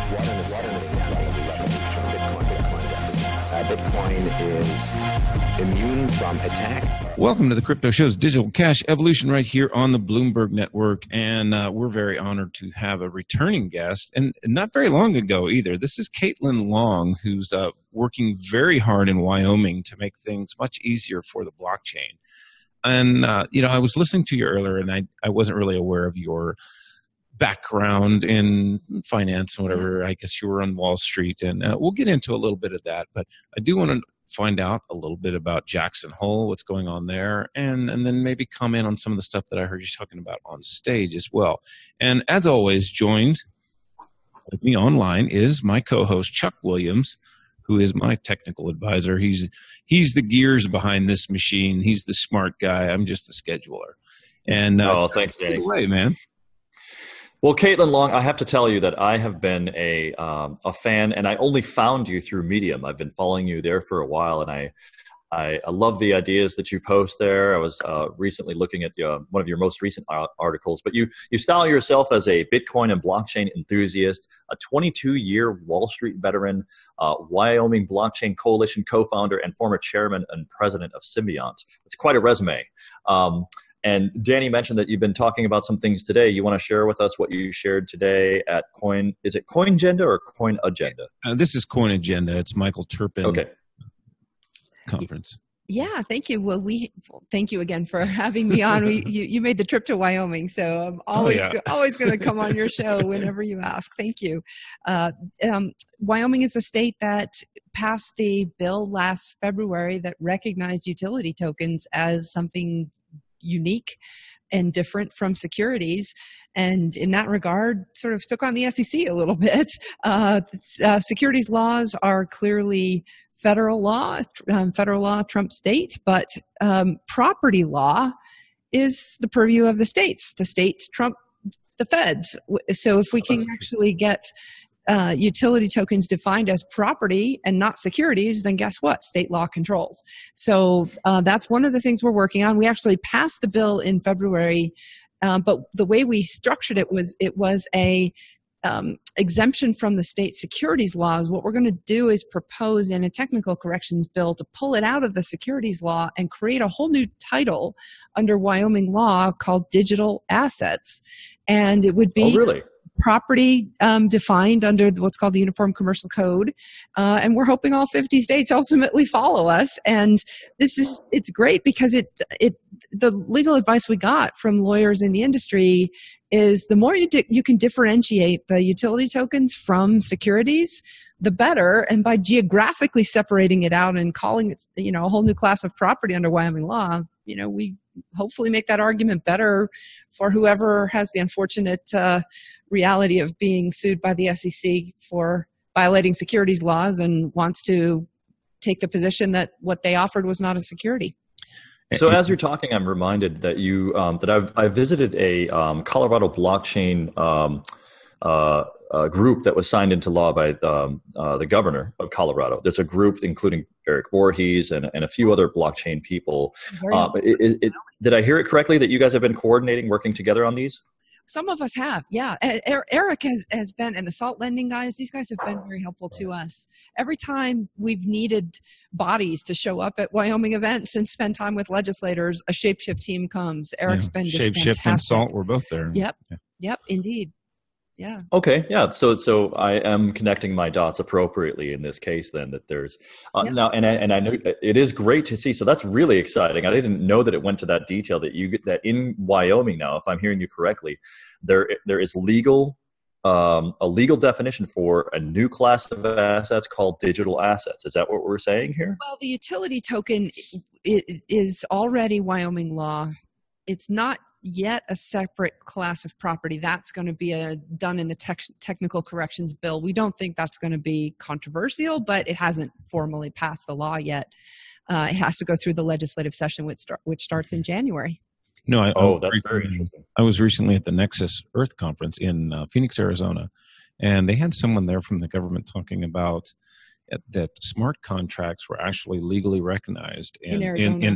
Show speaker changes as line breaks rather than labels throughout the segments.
What an astounding revolution Bitcoin is immune from attack.
Welcome to the Crypto Show's Digital Cash Evolution right here on the Bloomberg Network. And we're very honored to have a returning guest, and not very long ago either. This is Caitlyn Long, who's working very hard in Wyoming to make things much easier for the blockchain. And, I was listening to you earlier, and I wasn't really aware of your background in finance and whatever. I guess you were on Wall Street, and we'll get into a little bit of that. But I do want to find out a little bit about Jackson Hole, what's going on there, and then maybe comment on some of the stuff that I heard you talking about on stage as well. And as always, joined with me online is my co-host, Chuck Williams, who is my technical advisor. He's the gears behind this machine. He's the smart guy. I'm just the scheduler. And
thanks, Danny.
Take it away, man.
Well, Caitlyn Long, I have to tell you that I have been a fan, and I only found you through Medium. I've been following you there for a while, and I love the ideas that you post there. I was recently looking at one of your most recent articles, but you style yourself as a Bitcoin and blockchain enthusiast, a 22-year Wall Street veteran, Wyoming Blockchain Coalition co-founder, and former chairman and president of Symbiont. It's quite a resume. And Danny mentioned that you've been talking about some things today. You want to share with us what you shared today at Coin? Is it Coin Agenda or Coin Agenda?
This is Coin Agenda. It's Michael Turpin conference.
Yeah, thank you. Well, thank you again for having me on. You made the trip to Wyoming, so I'm always going to come on your show whenever you ask. Thank you. Wyoming is the state that passed the bill last February that recognized utility tokens as something unique and different from securities, and in that regard sort of took on the SEC a little bit. Securities laws are clearly federal law, trumps state, but property law is the purview of the states. The states trump the feds. So if we can actually get utility tokens defined as property and not securities, then guess what? State law controls. So that's one of the things we're working on. We actually passed the bill in February, but the way we structured it was a exemption from the state securities laws. What we're going to do is propose in a technical corrections bill to pull it out of the securities law and create a whole new title under Wyoming law called digital assets. And it would be property defined under what's called the Uniform Commercial Code. And we're hoping all 50 states ultimately follow us. And it's great because the legal advice we got from lawyers in the industry is the more you can differentiate the utility tokens from securities, the better. And by geographically separating it out and calling it, a whole new class of property under Wyoming law, we hopefully make that argument better for whoever has the unfortunate reality of being sued by the SEC for violating securities laws and wants to take the position that what they offered was not a security.
So as you're talking, I'm reminded that I visited a Colorado blockchain group that was signed into law by the governor of Colorado. There's a group including Eric Voorhees and a few other blockchain people. Did I hear it correctly that you guys have been coordinating, working together on these?
Some of us have, yeah. Eric has been, and the salt lending guys, these guys have been very helpful to us. Every time we've needed bodies to show up at Wyoming events and spend time with legislators, a Shapeshift team comes. Eric's been just fantastic.
Shapeshift and Salt were both there.
Yep, indeed. Yeah.
Okay. Yeah. So I am connecting my dots appropriately in this case. Then that there's now, and I know it is great to see. So that's really exciting. I didn't know that it went to that detail that in Wyoming now, if I'm hearing you correctly, there is a legal definition for a new class of assets called digital assets. Is that what we're saying here?
Well, the utility token is already Wyoming law. It's not yet a separate class of property. That's going to be done in the technical corrections bill. We don't think that's going to be controversial, but it hasn't formally passed the law yet. It has to go through the legislative session, which starts in January.
No,
that's very interesting.
I was recently at the Nexus Earth Conference in Phoenix, Arizona, and they had someone there from the government talking about that smart contracts were actually legally recognized in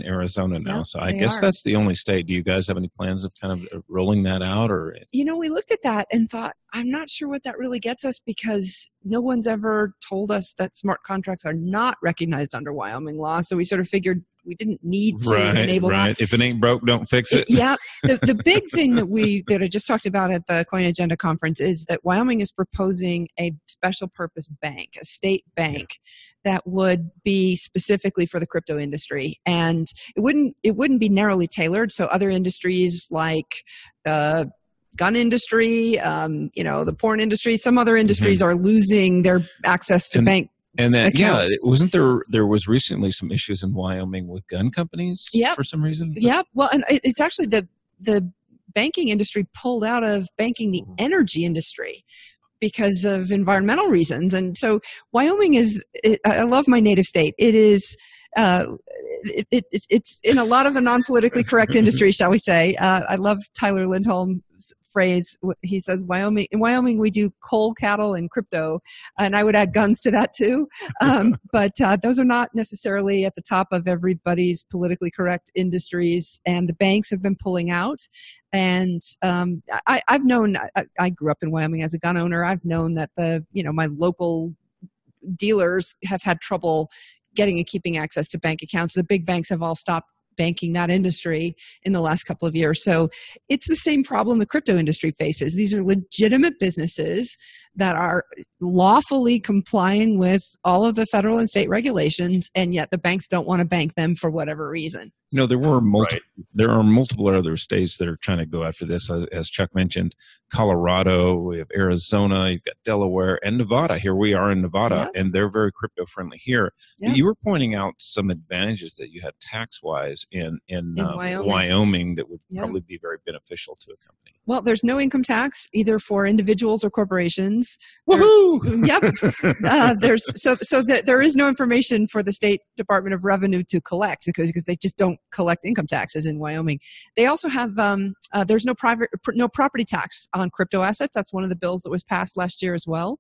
Arizona now.
Yep,
so I guess that's the only state. Do you guys have any plans of kind of rolling that out? Or
we looked at that and thought, I'm not sure what that really gets us, because no one's ever told us that smart contracts are not recognized under Wyoming law. So we sort of figured we didn't need to enable that.
If it ain't broke, don't fix it.
Yeah. The big thing that I just talked about at the Coin Agenda conference is that Wyoming is proposing a special purpose bank, a state bank that would be specifically for the crypto industry. And it wouldn't be narrowly tailored. So other industries like the gun industry, the porn industry, some other industries are losing their access to bank.
And then, wasn't there was recently some issues in Wyoming with gun companies for some reason?
Yeah. Well, and it's actually the banking industry pulled out of banking the energy industry because of environmental reasons. And so Wyoming I love my native state. It is, it's in a lot of the non-politically correct industry, shall we say. I love Tyler Lindholm's phrase. He says, in Wyoming, we do coal, cattle, and crypto. And I would add guns to that too. But those are not necessarily at the top of everybody's politically correct industries. And the banks have been pulling out. And I've known, I grew up in Wyoming as a gun owner. I've known that my local dealers have had trouble getting and keeping access to bank accounts. The big banks have all stopped banking that industry in the last couple of years. So it's the same problem the crypto industry faces. These are legitimate businesses that are lawfully complying with all of the federal and state regulations, and yet the banks don't want to bank them for whatever reason.
There are multiple other states that are trying to go after this. As Chuck mentioned, Colorado, we have Arizona, you've got Delaware, and Nevada. Here we are in Nevada, and they're very crypto friendly here. Yeah. You were pointing out some advantages that you had tax-wise in Wyoming that would probably be very beneficial to a company.
Well, there's no income tax either for individuals or corporations.
Woohoo!
There is no information for the State Department of Revenue to collect because they just don't collect income taxes in Wyoming. They also have there's no property tax on crypto assets. That's one of the bills that was passed last year as well,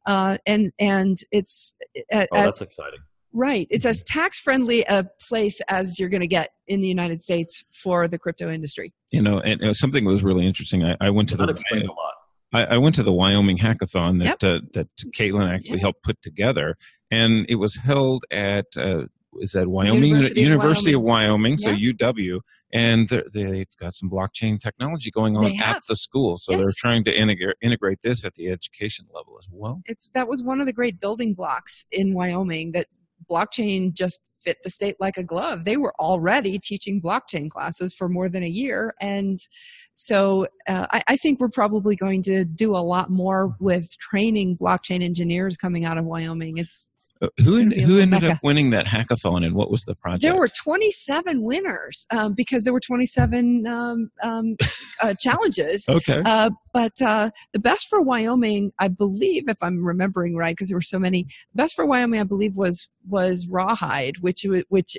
and it's
that's exciting.
Right. It's as tax-friendly a place as you're going to get in the United States for the crypto industry.
And something that was really interesting. I went to
explain a lot.
I went to the Wyoming hackathon that Caitlyn actually helped put together, and it was held at Wyoming University of Wyoming, so UW, and they've got some blockchain technology going on at the school, so they're trying to integrate this at the education level as well.
That was one of the great building blocks in Wyoming, that blockchain just fit the state like a glove. They were already teaching blockchain classes for more than a year. And so I think we're probably going to do a lot more with training blockchain engineers coming out of Wyoming.
Who ended up winning that hackathon, and what was the project?
There were 27 winners because there were 27 challenges.
Okay.
But the best for Wyoming, I believe, if I'm remembering right, because there were so many, best for Wyoming, I believe, was rawhide, which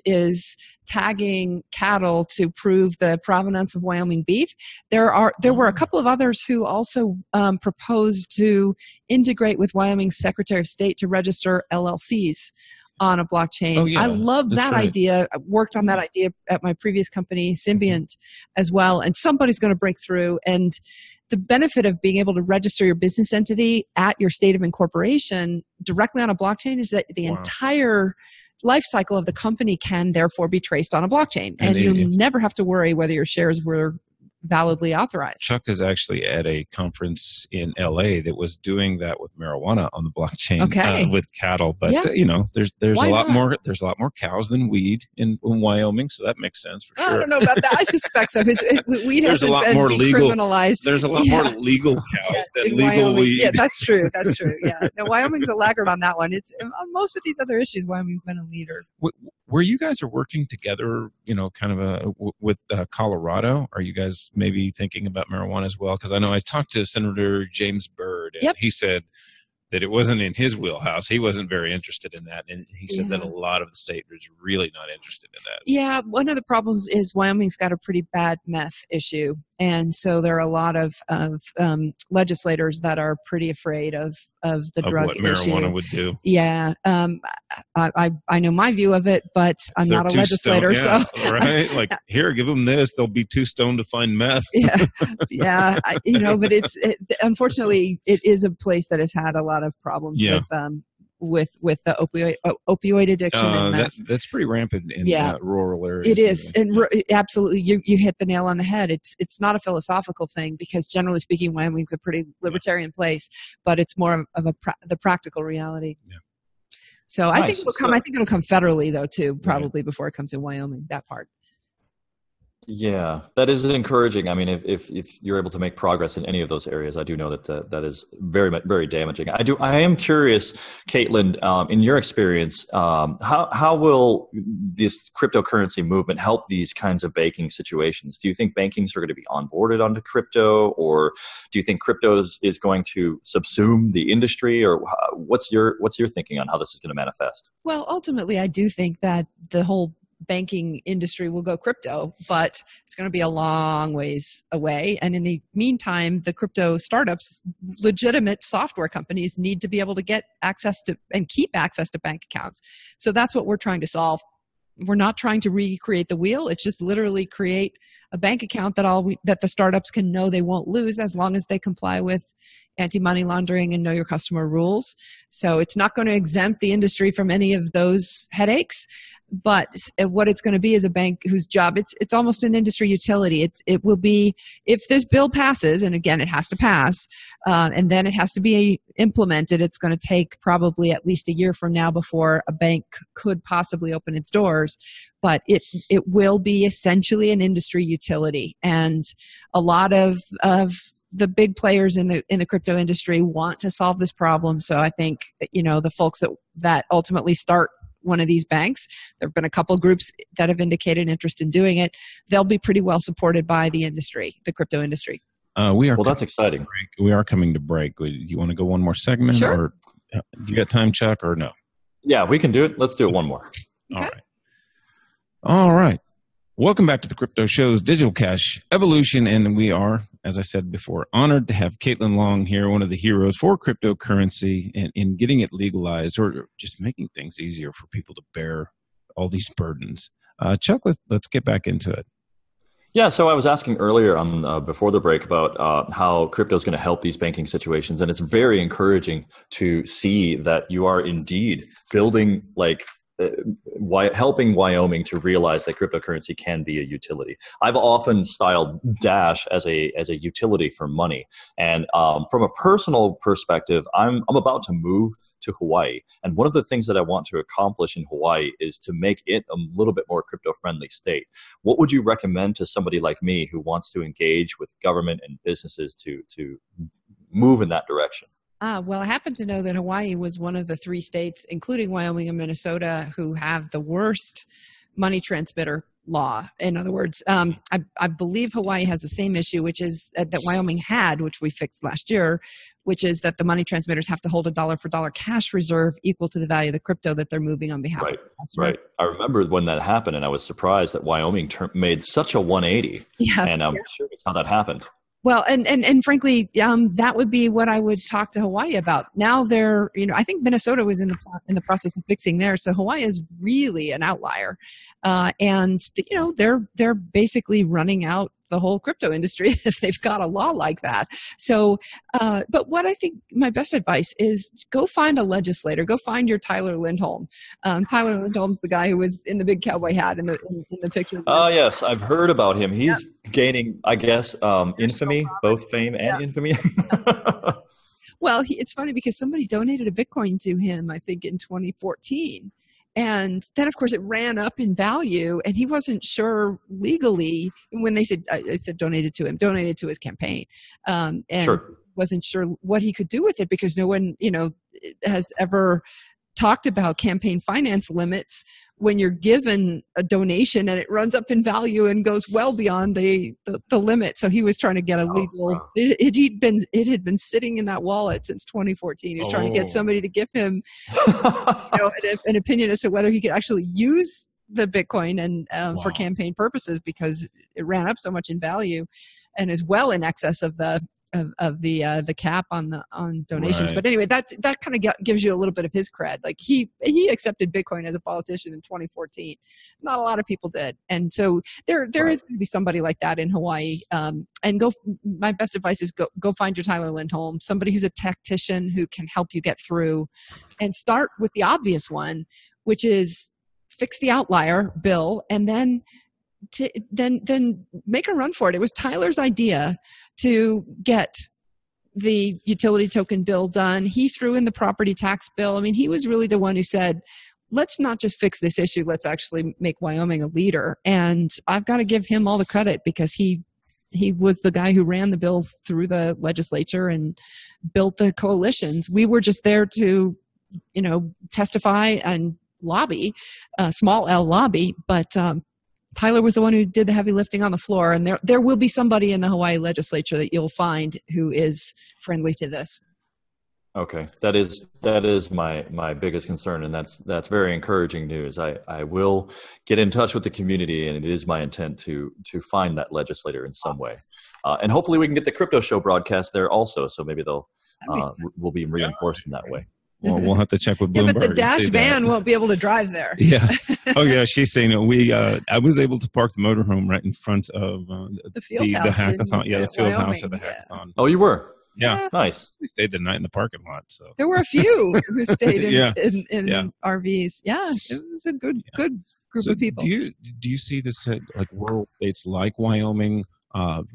is tagging cattle to prove the provenance of Wyoming beef. There were a couple of others who also proposed to integrate with Wyoming's Secretary of State to register LLCs on a blockchain.
Oh, yeah,
I love that idea. I worked on that idea at my previous company, Symbiont, as well. And somebody's going to break through. And the benefit of being able to register your business entity at your state of incorporation directly on a blockchain is that the entire life cycle of the company can therefore be traced on a blockchain. And you never have to worry whether your shares were validly authorized.
Chuck is actually at a conference in LA that was doing that with marijuana on the blockchain with cattle. But there's a lot more cows than weed in Wyoming, so that makes sense for sure.
I don't know about that. I suspect so. Weed
there's
hasn't
a lot
been
more
decriminalized.
There's a lot more legal cows than legal
Wyoming.
weed.
Yeah, that's true. That's true. Yeah, no, Wyoming's a laggard on that one. It's on most of these other issues. Wyoming's been a leader.
Where you guys are working together, kind of with Colorado, are you guys maybe thinking about marijuana as well? Because I know I talked to Senator James Byrd, and he said that it wasn't in his wheelhouse. He wasn't very interested in that. And he said that a lot of the state was really not interested in that.
Yeah, one of the problems is Wyoming's got a pretty bad meth issue. And so there are a lot of legislators that are pretty afraid of the drug
what
issue.
marijuana would do.
Yeah. I know my view of it, but I'm not a legislator.
Yeah,
so
right. Like, here, give them this. They'll be too stoned to find meth.
Yeah. But unfortunately, it is a place that has had a lot of problems with the opioid addiction and meth.
That's pretty rampant in rural areas.
It is, and absolutely, you hit the nail on the head. It's not a philosophical thing, because generally speaking, Wyoming's a pretty libertarian place, but it's more of the practical reality. Yeah. So nice. I think it'll come. I think it'll come federally though too, probably before it comes in Wyoming. That part.
Yeah, that is encouraging. I mean, if you're able to make progress in any of those areas, I do know that that is very damaging. I am curious, Caitlyn, in your experience, how will this cryptocurrency movement help these kinds of banking situations? Do you think bankings are going to be onboarded onto crypto, or do you think crypto is going to subsume the industry, or what's your thinking on how this is going to manifest?
Well, ultimately, I do think that the whole banking industry will go crypto, but it's going to be a long ways away. And in the meantime, the crypto startups, legitimate software companies, need to be able to get access to and keep access to bank accounts. So that's what we're trying to solve. We're not trying to recreate the wheel. It's just literally create a bank account that the startups can know they won't lose as long as they comply with anti-money laundering and know your customer rules. So it's not going to exempt the industry from any of those headaches. But what it's going to be is a bank whose job, it's almost an industry utility. It will be, if this bill passes, and again, it has to pass, and then it has to be implemented, it's going to take probably at least a year from now before a bank could possibly open its doors. But it will be essentially an industry utility. And a lot of the big players in the crypto industry want to solve this problem. So I think, the folks that ultimately start one of these banks, there have been a couple groups that have indicated interest in doing it. They'll be pretty well supported by the industry, the crypto industry.
Well, that's exciting.
We are coming to break. Do you want to go one more segment?
Sure.
Or do you got time, Chuck, or no?
Yeah, we can do it. Let's do it one more.
Okay.
All right. Welcome back to the Crypto Show's Digital Cash Evolution, and we are, as I said before, honored to have Caitlyn Long here, one of the heroes for cryptocurrency and in getting it legalized, or just making things easier for people to bear all these burdens. Chuck, let's get back into it.
Yeah, so I was asking earlier before the break about how crypto is going to help these banking situations, and it's very encouraging to see that you are indeed building helping Wyoming to realize that cryptocurrency can be a utility. I've often styled Dash as a utility for money, and from a personal perspective, I'm about to move to Hawaii, and one of the things that I want to accomplish in Hawaii is to make it a little bit more crypto-friendly state. What would you recommend to somebody like me who wants to engage with government and businesses to move in that direction?
Well, I happen to know that Hawaii was one of the 3 states, including Wyoming and Minnesota, who have the worst money transmitter law. In other words, I believe Hawaii has the same issue, which is that Wyoming had, which we fixed last year, which is that the money transmitters have to hold a dollar-for-dollar cash reserve equal to the value of the crypto that they're moving on behalf of the customer. Right.
I remember when that happened, and I was surprised that Wyoming made such a 180.
Yeah.
And I'm curious how that happened.
Well, and frankly, that would be what I would talk to Hawaii about. Now I think Minnesota was in the process of fixing theirs, so Hawaii is really an outlier, and they're basically running out the whole crypto industry if they've got a law like that. So, but what I think my best advice is go find a legislator. Go find your Tyler Lindholm. Tyler Lindholm's the guy who was in the big cowboy hat in the pictures.
Oh, yes. I've heard about him. He's gaining, I guess, infamy, both fame and infamy.
Well, it's funny because somebody donated a Bitcoin to him, I think, in 2014. And then, of course, it ran up in value, and he wasn't sure legally when they said, I said donated to his campaign, and wasn't sure what he could do with it because no one, has ever talked about campaign finance limits when you're given a donation and it runs up in value and goes well beyond the limit. So he was trying to get a legal, it had been sitting in that wallet since 2014. He was trying to get somebody to give him an opinion as to whether he could actually use the Bitcoin and for campaign purposes because it ran up so much in value. and is well in excess of the cap on donations.
Right.
But anyway, that kind of gives you a little bit of his cred. Like he accepted Bitcoin as a politician in 2014. Not a lot of people did, and so there is going to be somebody like that in Hawaii. And my best advice is go find your Tyler Lindholm, somebody who's a tactician who can help you get through, and start with the obvious one, which is fix the outlier bill, and then make a run for it. It was Tyler's idea to get the utility token bill done. He threw in the property tax bill. I mean, he was really the one who said, let's not just fix this issue, let's actually make Wyoming a leader. And I've got to give him all the credit, because he was the guy who ran the bills through the legislature and built the coalitions. We were just there to, testify and lobby, small L lobby, but Tyler was the one who did the heavy lifting on the floor, and there will be somebody in the Hawaii legislature that you'll find who is friendly to this.
Okay, that is my biggest concern, and that's very encouraging news. I will get in touch with the community, and it is my intent to find that legislator in some way, and hopefully we can get the crypto show broadcast there also. So maybe we'll be reinforced in that way.
Well, we'll have to check with Bloomberg.
Yeah, but the dash van won't be able to drive there.
Yeah. Oh, yeah. She's saying I was able to park the motorhome right in front of the hackathon. The field house of the hackathon.
Oh, you were?
Yeah.
Nice.
We stayed the night in the parking lot. So
there were a few who stayed in RVs. Yeah, it was a good group of people.
Do you see this like rural states like Wyoming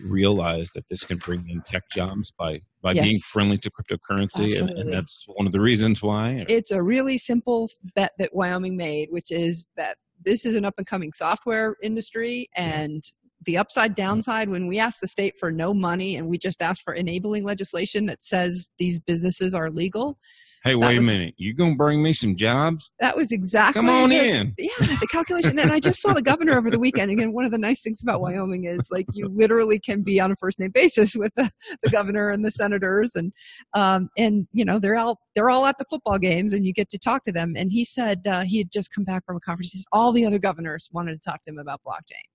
realize that this can bring in tech jobs by being friendly to cryptocurrency, and that's one of the reasons why?
It's a really simple bet that Wyoming made, which is that this is an up-and-coming software industry, and the upside downside, when we asked the state for no money and we just asked for enabling legislation that says these businesses are legal.
Hey, wait a minute. You going to bring me some jobs?
That was exactly.
Come on in.
Yeah, the calculation. And I just saw the governor over the weekend. Again, one of the nice things about Wyoming is like you literally can be on a first name basis with the governor and the senators, and they're all at the football games, and you get to talk to them. And he said he had just come back from a conference. He said all the other governors wanted to talk to him about blockchain.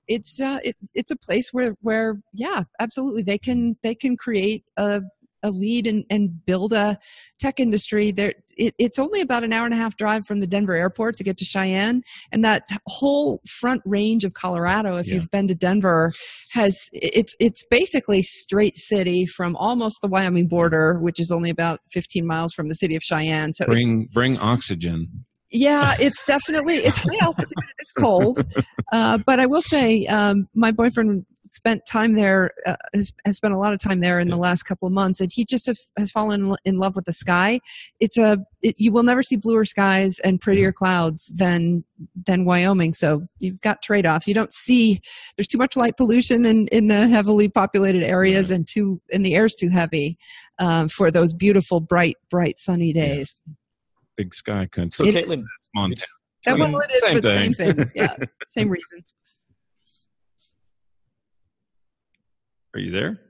It's a place where absolutely they can create a lead and build a tech industry there. It's only about an hour and a half drive from the Denver airport to get to Cheyenne, and that whole front range of Colorado, if you've been to Denver, it's basically straight city from almost the Wyoming border, which is only about 15 miles from the city of Cheyenne. So
bring oxygen.
Yeah, it's high altitude. It's cold, but I will say my boyfriend spent time there, has spent a lot of time there in the last couple of months, and he just has fallen in love with the sky. You will never see bluer skies and prettier clouds than Wyoming. So you've got trade-offs. You don't see, there's too much light pollution in the heavily populated areas, and the air's too heavy for those beautiful, bright, sunny days.
Big sky country.
So Caitlyn,
it's Montana.
It is,
same
but
thing.
Same thing. Yeah, same reasons.
Are you there?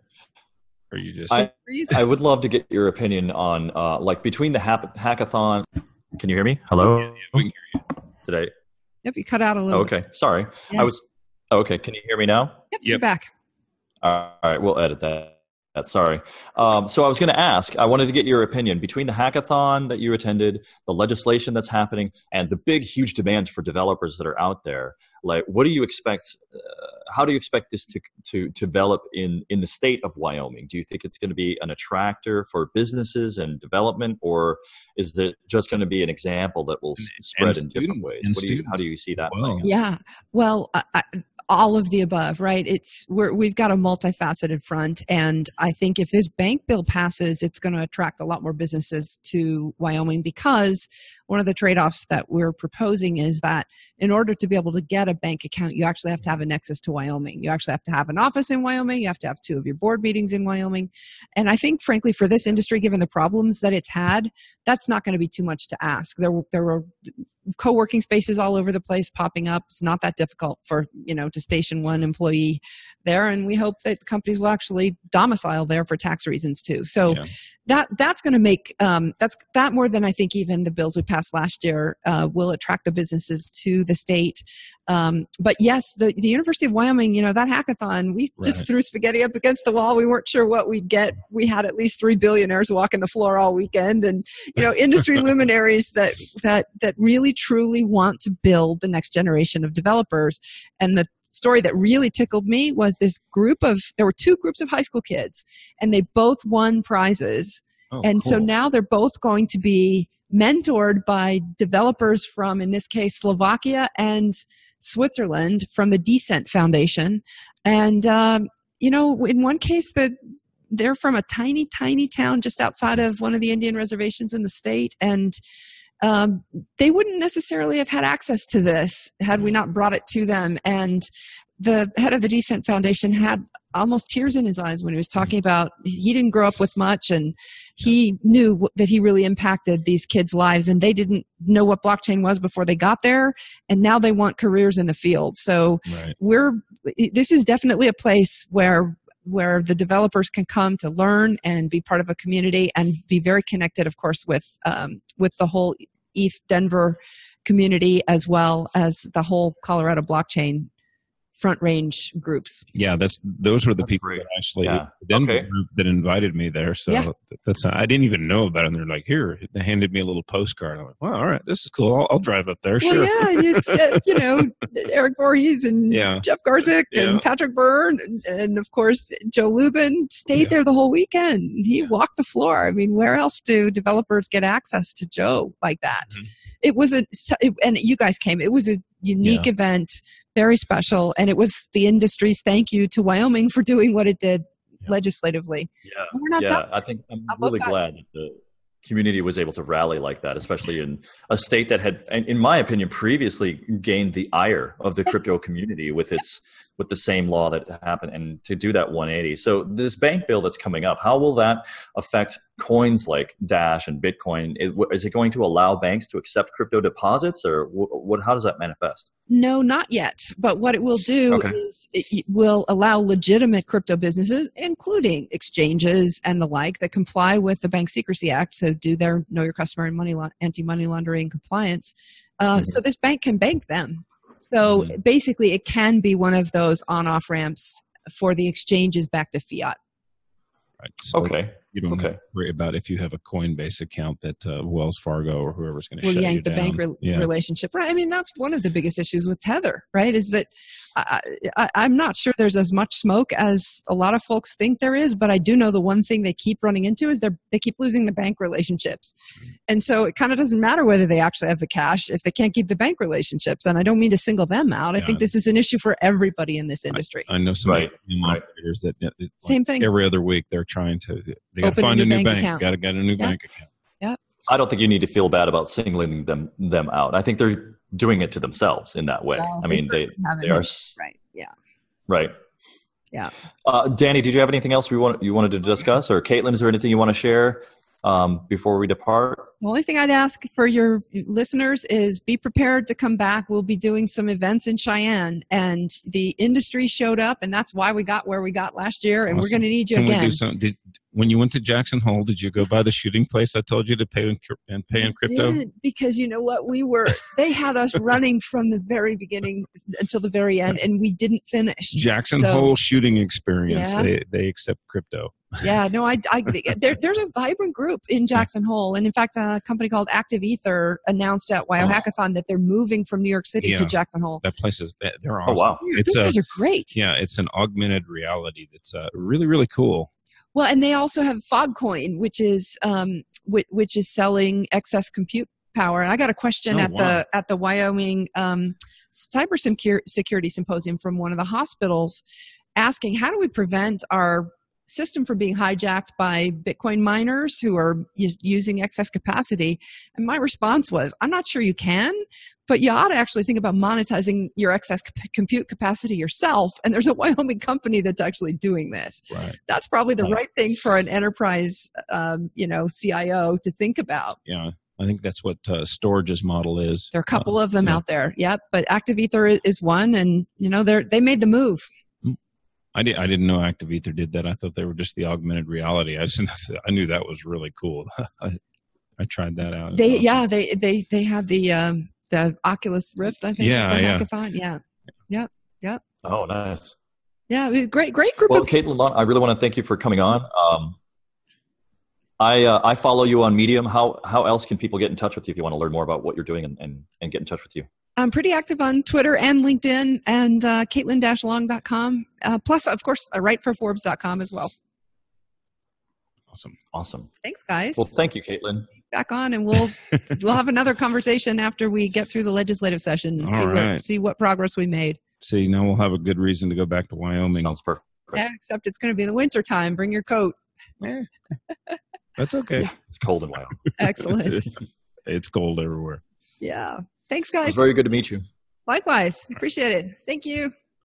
Or are you just?
I would love to get your opinion on like between the hackathon. Can you hear me? Hello.
Yeah, we can hear you.
Today.
Yep, you cut out a little.
Okay, sorry.
Yeah.
Okay. Can you hear me now?
Yep, you're back.
All right, we'll edit that. Sorry. So I was going to ask, I wanted to get your opinion between the hackathon that you attended, the legislation that's happening, and the big, huge demands for developers that are out there. Like, what do you expect? How do you expect this to develop in the state of Wyoming? Do you think it's going to be an attractor for businesses and development, or is it just going to be an example that will spread in different ways? How do you see that playing out?
Yeah. Well, all of the above, right? We've got a multifaceted front, and I think if this bank bill passes, it's going to attract a lot more businesses to Wyoming, because one of the trade-offs that we're proposing is that in order to be able to get a bank account, you actually have to have a nexus to Wyoming. You actually have to have an office in Wyoming. You have to have 2 of your board meetings in Wyoming. And I think, frankly, for this industry, given the problems that it's had, that's not going to be too much to ask. There were co-working spaces all over the place popping up. It's not that difficult for, to station one employee there. And we hope that companies will actually domicile there for tax reasons too. So that's going to make that more than I think even the bills we passed last year will attract the businesses to the state. But yes, the University of Wyoming, that hackathon, we just threw spaghetti up against the wall. We weren't sure what we'd get. We had at least 3 billionaires walking the floor all weekend, and industry luminaries that really truly want to build the next generation of developers. And the story that really tickled me was there were 2 groups of high school kids, and they both won prizes. And cool. So now they're both going to be mentored by developers from, in this case, Slovakia and Switzerland from the Decent Foundation. And, in one case, they're from a tiny, tiny town just outside of one of the Indian reservations in the state. And they wouldn't necessarily have had access to this had we not brought it to them. And the head of the Decent Foundation had almost tears in his eyes when he was talking about he didn't grow up with much, and he knew that he really impacted these kids' lives, and they didn't know what blockchain was before they got there, and now they want careers in the field. So this is definitely a place where the developers can come to learn and be part of a community and be very connected, of course, with the whole ETH Denver community as well as the whole Colorado blockchain Front Range groups.
Yeah, those were the people that actually the Denver group that invited me there. So that's I didn't even know about it. And they're like, here, they handed me a little postcard. I'm like, well, all right, this is cool. I'll drive up there.
Well,
sure.
Yeah, it's Eric Voorhees and Jeff Garzik and Patrick Byrne and of course Joe Lubin stayed there the whole weekend. He walked the floor. I mean, where else do developers get access to Joe like that? Mm-hmm. It was and you guys came. It was a unique event, very special, and it was the industry's thank you to Wyoming for doing what it did legislatively.
Yeah, we're not done. I think I'm really glad that the community was able to rally like that, especially in a state that had, in my opinion, previously gained the ire of the crypto community with the same law that happened, and to do that 180. So this bank bill that's coming up, how will that affect coins like Dash and Bitcoin? Is it going to allow banks to accept crypto deposits, or how does that manifest?
No, not yet. But what it will do is it will allow legitimate crypto businesses, including exchanges and the like, that comply with the Bank Secrecy Act, so do their Know Your Customer and anti-money laundering compliance. So this bank can bank them. So basically, it can be one of those on-off ramps for the exchanges back to fiat.
Right. So you don't have to worry about if you have a Coinbase account that Wells Fargo or whoever's going to shut you down.
Yank the bank relationship. Right. I mean, that's one of the biggest issues with Tether, right, is that I'm not sure there's as much smoke as a lot of folks think there is, but I do know the one thing they keep running into is they keep losing the bank relationships. And so it kind of doesn't matter whether they actually have the cash if they can't keep the bank relationships. And I don't mean to single them out. I think this is an issue for everybody in this industry.
I know some operators that
same thing.
Every other week they're trying to got to find a new bank. Got to get a new bank account.
Yep.
I don't think you need to feel bad about singling them out. I think they're doing it to themselves in that way.
Well,
I mean, they are
right. Yeah.
Right.
Yeah.
Danny, did you have anything else you wanted to discuss, or Caitlyn, is there anything you want to share before we depart?
The only thing I'd ask for your listeners is be prepared to come back. We'll be doing some events in Cheyenne, and the industry showed up, and that's why we got where we got last year, and we're going to need you again.
When you went to Jackson Hole, did you go by the shooting place I told you to pay in crypto?
I didn't, because you know what? They had us running from the very beginning until the very end, and we didn't finish.
Jackson Hole shooting experience. Yeah. They accept crypto.
Yeah, no, there's a vibrant group in Jackson Hole. And in fact, a company called Active Ether announced at WYO Hackathon that they're moving from New York City to Jackson Hole.
That place they're awesome.
Oh, wow. Those guys are great.
Yeah, it's an augmented reality that's really, really cool.
Well, and they also have Fogcoin, which is selling excess compute power. And I got a question at the Wyoming Cybersecurity Symposium from one of the hospitals asking, how do we prevent our system from being hijacked by Bitcoin miners who are using excess capacity? And my response was, I'm not sure you can, but you ought to actually think about monetizing your excess compute capacity yourself. And there's a Wyoming company that's actually doing this.
Right.
That's probably the right thing for an enterprise, CIO to think about.
Yeah. I think that's what Storage's model is.
There are a couple of them out there. Yep. But Active Ether is one, and they made the move.
I didn't know Active Ether did that. I thought they were just the augmented reality. I knew that was really cool. I tried that out.
They
awesome.
they have the Oculus Rift, I think.
Yeah,
the
yeah.
hackathon. Yeah. Yep.
Oh, nice.
Yeah, it was great group
Well,
of
Caitlyn Long, I really want to thank you for coming on. I follow you on Medium. How else can people get in touch with you if you want to learn more about what you're doing and get in touch with you?
I'm pretty active on Twitter and LinkedIn and Caitlyn-long.com. Plus, of course, I write for Forbes.com as well.
Awesome.
Thanks, guys.
Well, thank you, Caitlyn.
Back on, and we'll have another conversation after we get through the legislative session and see what progress we made.
See, now we'll have a good reason to go back to Wyoming.
Sounds perfect.
Yeah, except it's going to be the winter time. Bring your coat.
That's okay.
It's cold in Wyoming.
Excellent.
It's cold everywhere.
Yeah. Thanks, guys.
It was very good to meet you.
Likewise. Appreciate it. Thank you.